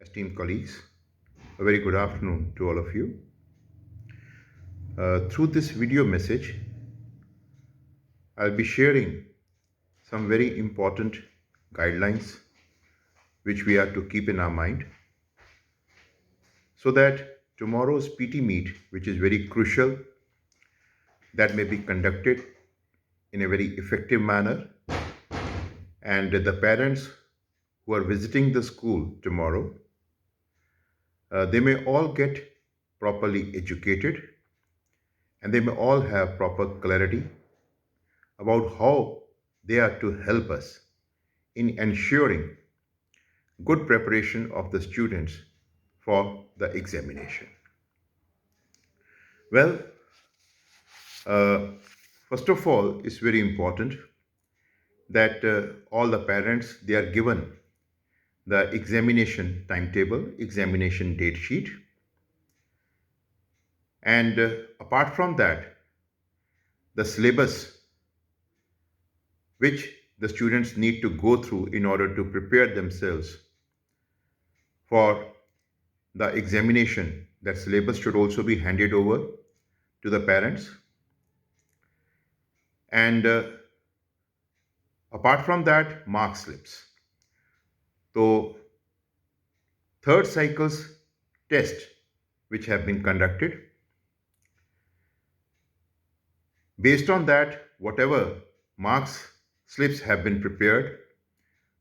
esteemed colleagues, a very good afternoon to all of you. Through this video message, I'll be sharing some very important guidelines which we are to keep in our mind so that tomorrow's PT meet, which is very crucial, that may be conducted in a very effective manner, and the parents who are visiting the school tomorrow, they may all get properly educated and they may all have proper clarity about how they are to help us in ensuring good preparation of the students for the examination. Well, uh, first of all, it's very important that all the parents they are given the examination timetable, examination date sheet, and apart from that, the syllabus which the students need to go through in order to prepare themselves for the examination. That syllabus should also be handed over to the parents. And apart from that, mark slips. So, third cycle's test which have been conducted. Based on that, whatever marks slips have been prepared,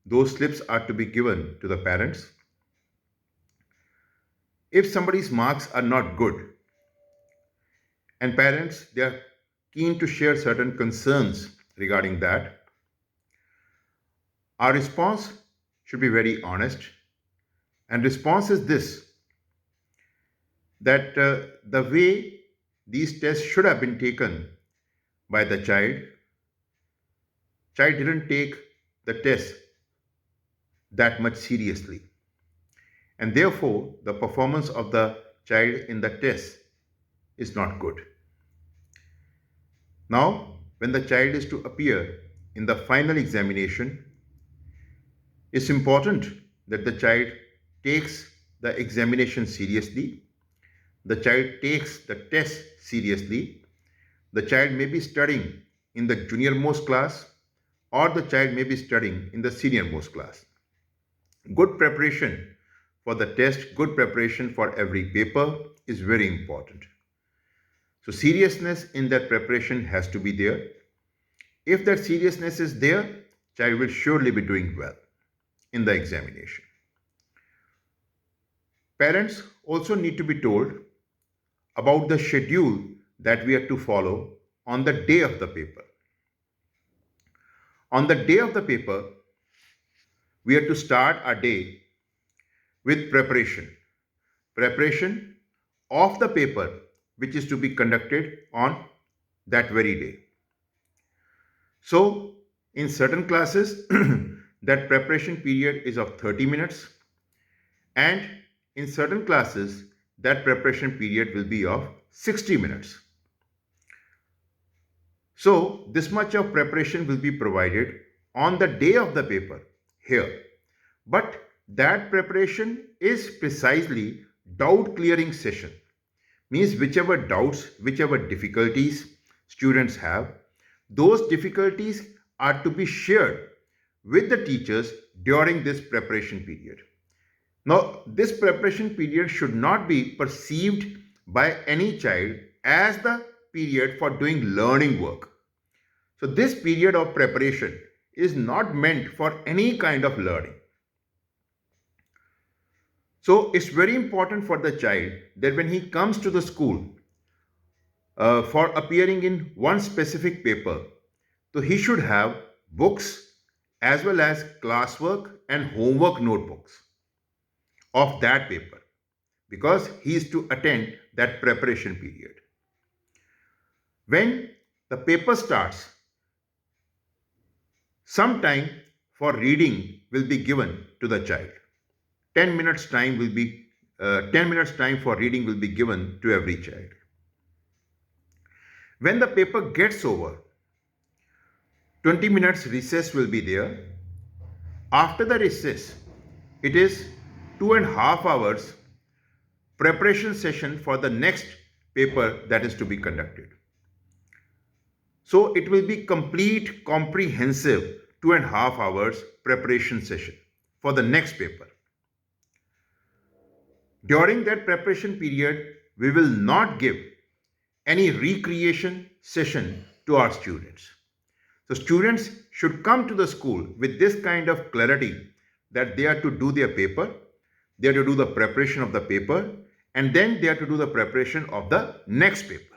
those slips are to be given to the parents. If somebody's marks are not good and parents they are keen to share certain concerns regarding that, our response should be very honest. And response is this, that the way these tests should have been taken by the child didn't take the test that much seriously. And therefore, the performance of the child in the test is not good. Now, when the child is to appear in the final examination, it's important that the child takes the examination seriously, the child takes the test seriously. The child may be studying in the junior most class or the child may be studying in the senior most class. Good preparation for the test, good preparation for every paper is very important. So seriousness in that preparation has to be there. If that seriousness is there, child will surely be doing well in the examination. Parents also need to be told about the schedule that we are to follow on the day of the paper. On the day of the paper, we are to start our day with preparation. Preparation of the paper which is to be conducted on that very day. So, in certain classes, that preparation period is of 30 minutes, and in certain classes, that preparation period will be of 60 minutes. So, this much of preparation will be provided on the day of the paper here. But that preparation is precisely doubt clearing session. Means whichever doubts, whichever difficulties students have, those difficulties are to be shared with the teachers during this preparation period. Now, this preparation period should not be perceived by any child as the period for doing learning work. So, this period of preparation is not meant for any kind of learning. So, it's very important for the child that when he comes to the school for appearing in one specific paper, so he should have books as well as classwork and homework notebooks of that paper because he is to attend that preparation period. When the paper starts, some time for reading will be given to the child. 10 minutes time will be 10 minutes time for reading will be given to every child. When the paper gets over, 20 minutes recess will be there. After the recess, it is 2.5 hours preparation session for the next paper that is to be conducted. So it will be complete, comprehensive 2.5 hours preparation session for the next paper. During that preparation period, we will not give any recreation session to our students. So students should come to the school with this kind of clarity that they are to do their paper, they are to do the preparation of the paper, and then they are to do the preparation of the next paper.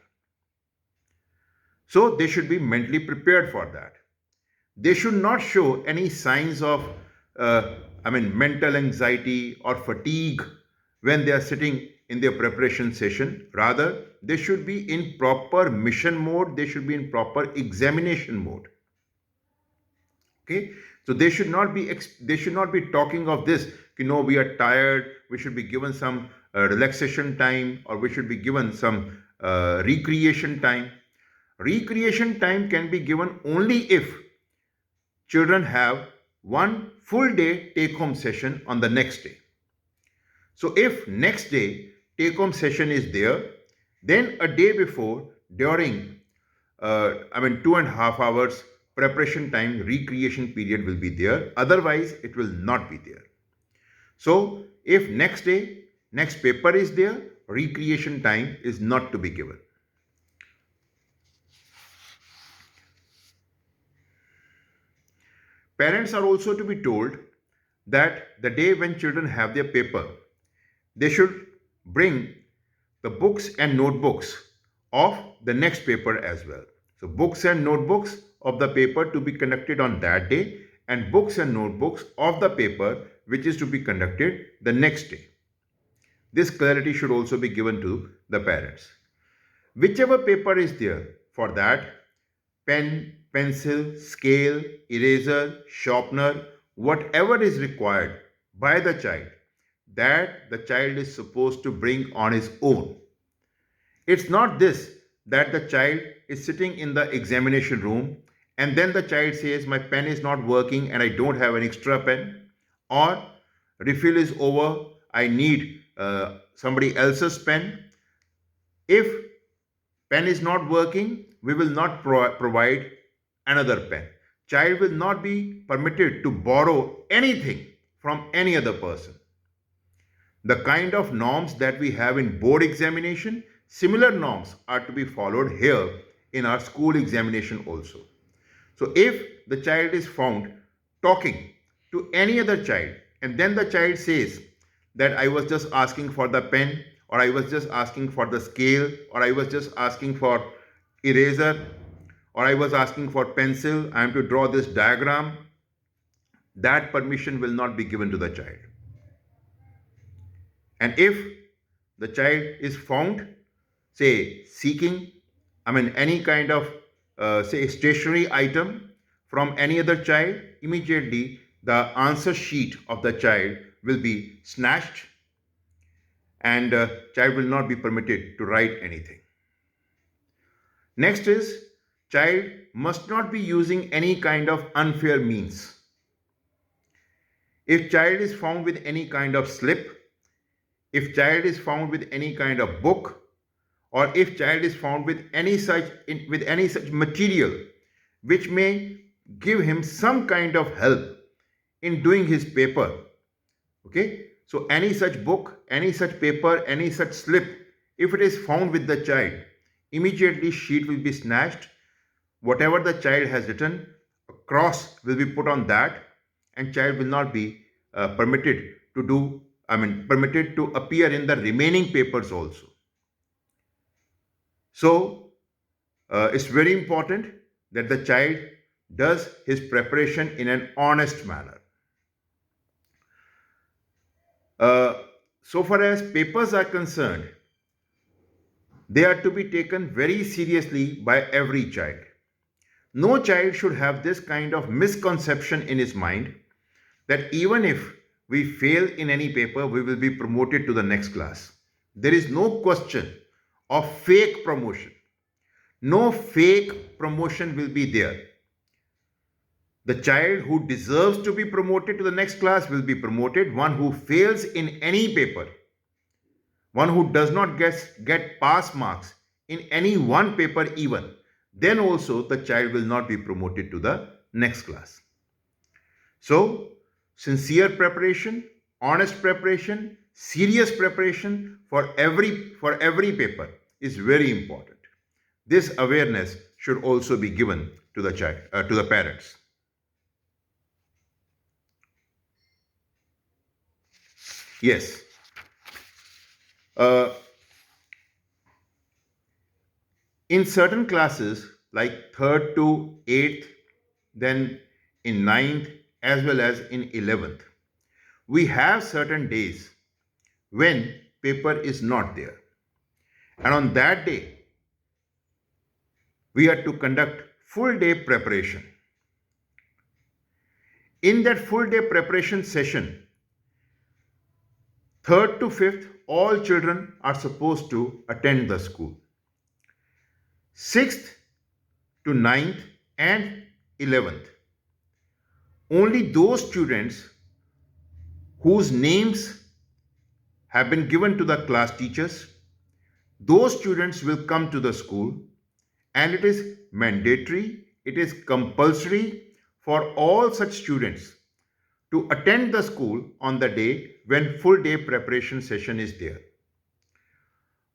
So they should be mentally prepared for that. They should not show any signs of mental anxiety or fatigue when they are sitting in their preparation session. Rather, they should be in proper mission mode, they should be in proper examination mode. Okay, so they should not be talking of this, we are tired, we should be given some relaxation time, or we should be given some recreation time. Recreation time can be given only if children have one full day take home session on the next day. So if next day take home session is there, then a day before, during 2.5 hours preparation time, recreation period will be there. Otherwise, it will not be there. So if next day, next paper is there, recreation time is not to be given. Parents are also to be told that the day when children have their paper, they should bring the books and notebooks of the next paper as well. So books and notebooks of the paper to be conducted on that day, and books and notebooks of the paper which is to be conducted the next day. This clarity should also be given to the parents. Whichever paper is there, for that, pen, pencil, scale, eraser, sharpener, whatever is required by the child, that the child is supposed to bring on his own. It's not this that the child is sitting in the examination room and then the child says, my pen is not working and I don't have an extra pen, or refill is over, I need somebody else's pen. If pen is not working, we will not provide another pen. Child will not be permitted to borrow anything from any other person. The kind of norms that we have in board examination, similar norms are to be followed here in our school examination also. So if the child is found talking to any other child and then the child says that I was just asking for the pen, or I was just asking for the scale, or I was just asking for eraser, or I was asking for pencil, I am to draw this diagram, that permission will not be given to the child. And if the child is found, say, seeking, any kind of, stationery item from any other child, immediately the answer sheet of the child will be snatched and child will not be permitted to write anything. Next is, child must not be using any kind of unfair means. If child is found with any kind of slip, if child is found with any kind of book, or if child is found with any such material which may give him some kind of help in doing his paper, okay, so any such book, any such paper, any such slip, if it is found with the child, immediately sheet will be snatched, whatever the child has written, a cross will be put on that, and child will not be permitted to appear in the remaining papers also. So it's very important that the child does his preparation in an honest manner. So far as papers are concerned, they are to be taken very seriously by every child. No child should have this kind of misconception in his mind that even if we fail in any paper, we will be promoted to the next class. There is no question of fake promotion. No fake promotion will be there. The child who deserves to be promoted to the next class will be promoted. One who fails in any paper, one who does not get pass marks in any one paper even, then also the child will not be promoted to the next class. So, sincere preparation, honest preparation, serious preparation for every paper is very important. This awareness should also be given to the child, to the parents. Yes. Uh, in certain classes, like 3rd to 8th, then in 9th, as well as in 11th, we have certain days when paper is not there. And on that day, we are to conduct full day preparation. In that full day preparation session, 3rd to 5th, all children are supposed to attend the school. 6th to 9th and 11th, only those students whose names have been given to the class teachers, those students will come to the school, and it is mandatory, it is compulsory for all such students to attend the school on the day when full day preparation session is there.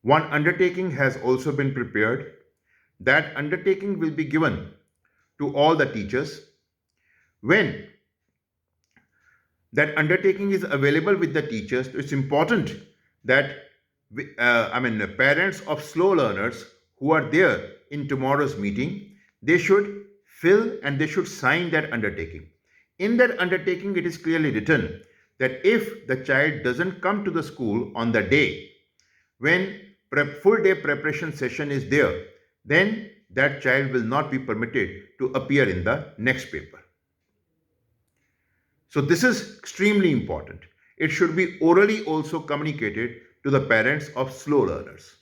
One undertaking has also been prepared. That undertaking will be given to all the teachers. When that undertaking is available with the teachers, it's important that parents of slow learners who are there in tomorrow's meeting, they should fill and they should sign that undertaking. In that undertaking, it is clearly written that if the child doesn't come to the school on the day when full day preparation session is there, then that child will not be permitted to appear in the next paper. So this is extremely important. It should be orally also communicated to the parents of slow learners.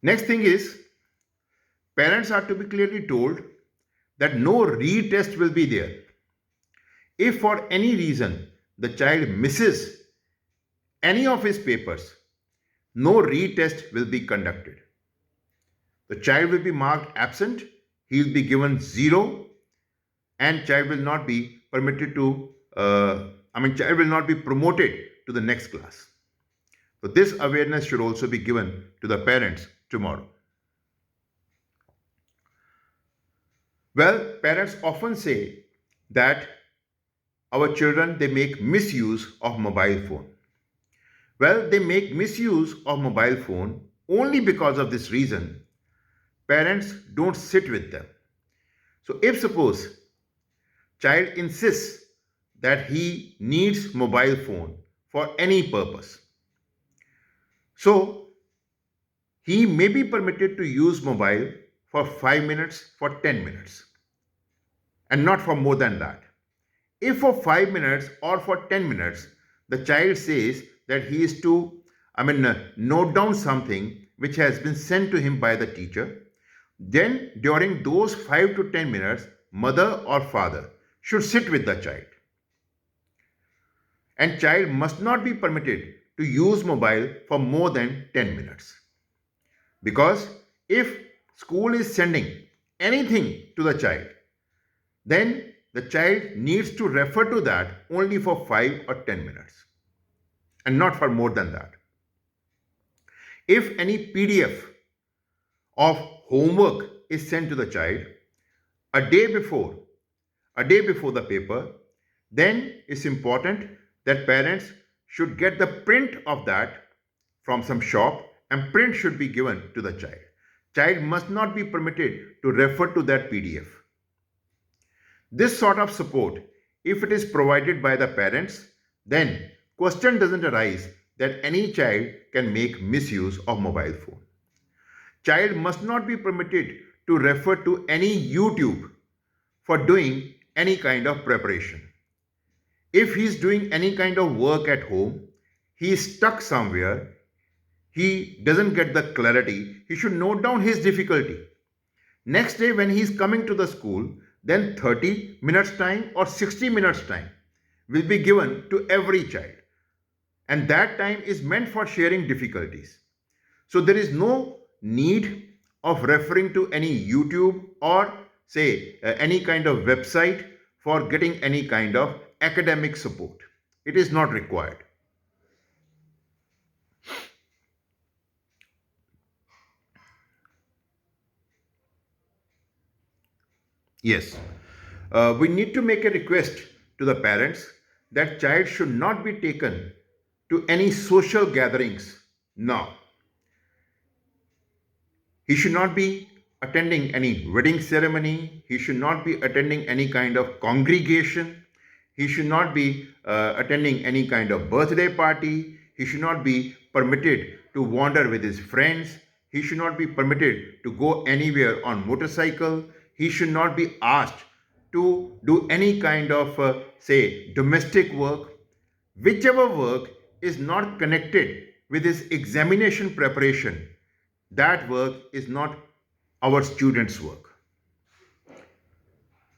Next thing is, parents are to be clearly told that no retest will be there. If for any reason the child misses any of his papers, no retest will be conducted. The child will be marked absent, he will be given 0, and child will not be permitted to, child will not be promoted to the next class. So this awareness should also be given to the parents tomorrow. Well, parents often say that our children, they make misuse of mobile phone. Well, they make misuse of mobile phone only because of this reason. Parents don't sit with them. So if suppose child insists that he needs mobile phone for any purpose, so he may be permitted to use mobile for 5 minutes, for 10 minutes, and not for more than that. If for 5 minutes or for 10 minutes, the child says that he is to, note down something which has been sent to him by the teacher, then during those 5 to 10 minutes, mother or father should sit with the child. And child must not be permitted to use mobile for more than 10 minutes. Because if school is sending anything to the child, then the child needs to refer to that only for 5 or 10 minutes and not for more than that. If any PDF of homework is sent to the child a day before the paper, then it's important that parents should get the print of that from some shop, and print should be given to the child. Child must not be permitted to refer to that PDF. This sort of support, if it is provided by the parents, then question doesn't arise that any child can make misuse of mobile phone. Child must not be permitted to refer to any YouTube for doing any kind of preparation. If he is doing any kind of work at home, he is stuck somewhere, he doesn't get the clarity, he should note down his difficulty. Next day, when he is coming to the school, then 30 minutes time or 60 minutes time will be given to every child. And that time is meant for sharing difficulties. So there is no need of referring to any YouTube or say any kind of website for getting any kind of academic support. It is not required. Yes, we need to make a request to the parents that child should not be taken to any social gatherings now. He should not be attending any wedding ceremony. He should not be attending any kind of congregation. He should not be attending any kind of birthday party. He should not be permitted to wander with his friends. He should not be permitted to go anywhere on motorcycle. He should not be asked to do any kind of, say, domestic work. Whichever work is not connected with his examination preparation, that work is not our students' work.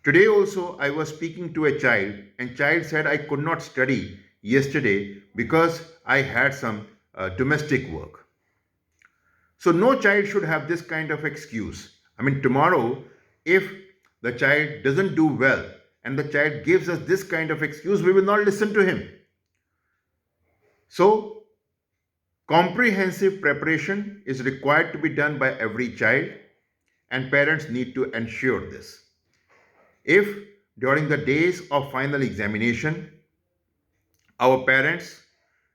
Today also I was speaking to a child and child said I could not study yesterday because I had some domestic work. So no child should have this kind of excuse. I mean, tomorrow if the child doesn't do well and the child gives us this kind of excuse, we will not listen to him. So comprehensive preparation is required to be done by every child and parents need to ensure this. If during the days of final examination, our parents,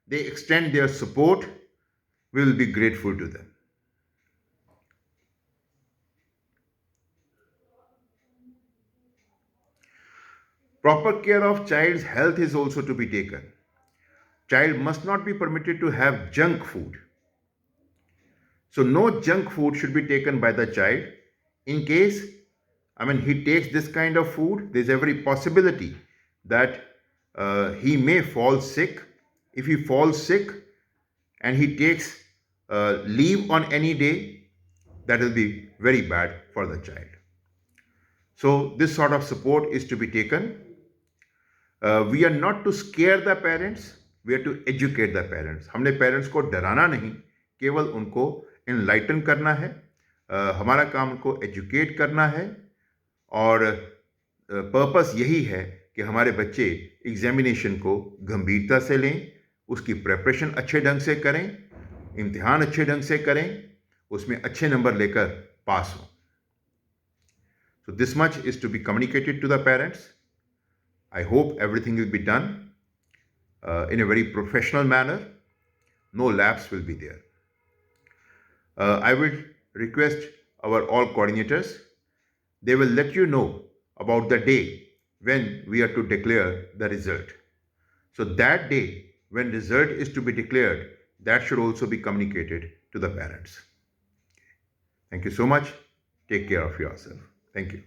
they extend their support, we will be grateful to them. Proper care of child's health is also to be taken. Child must not be permitted to have junk food. So no junk food should be taken by the child. In case, he takes this kind of food, there's every possibility that he may fall sick. If he falls sick and he takes leave on any day, that will be very bad for the child. So this sort of support is to be taken. We are not to scare the parents, we are to educate the parents. हमने parents को डराना नहीं, केवल उनको enlighten करना है. हमारा काम उनको educate करना है और पर्पस यही है कि हमारे बच्चे एग्जामिनेशन को गंभीरता से लें, उसकी प्रिपरेशन अच्छे ढंग से करें, इम्तिहान अच्छे ढंग से करें, उसमें अच्छे नंबर लेकर पास हों. So this much is to be communicated to the parents. I hope everything will be done in a very professional manner. No lapse will be there. I will request our all coordinators. They will let you know about the day when we are to declare the result. So that day when result is to be declared, that should also be communicated to the parents. Thank you so much. Take care of yourself. Thank you.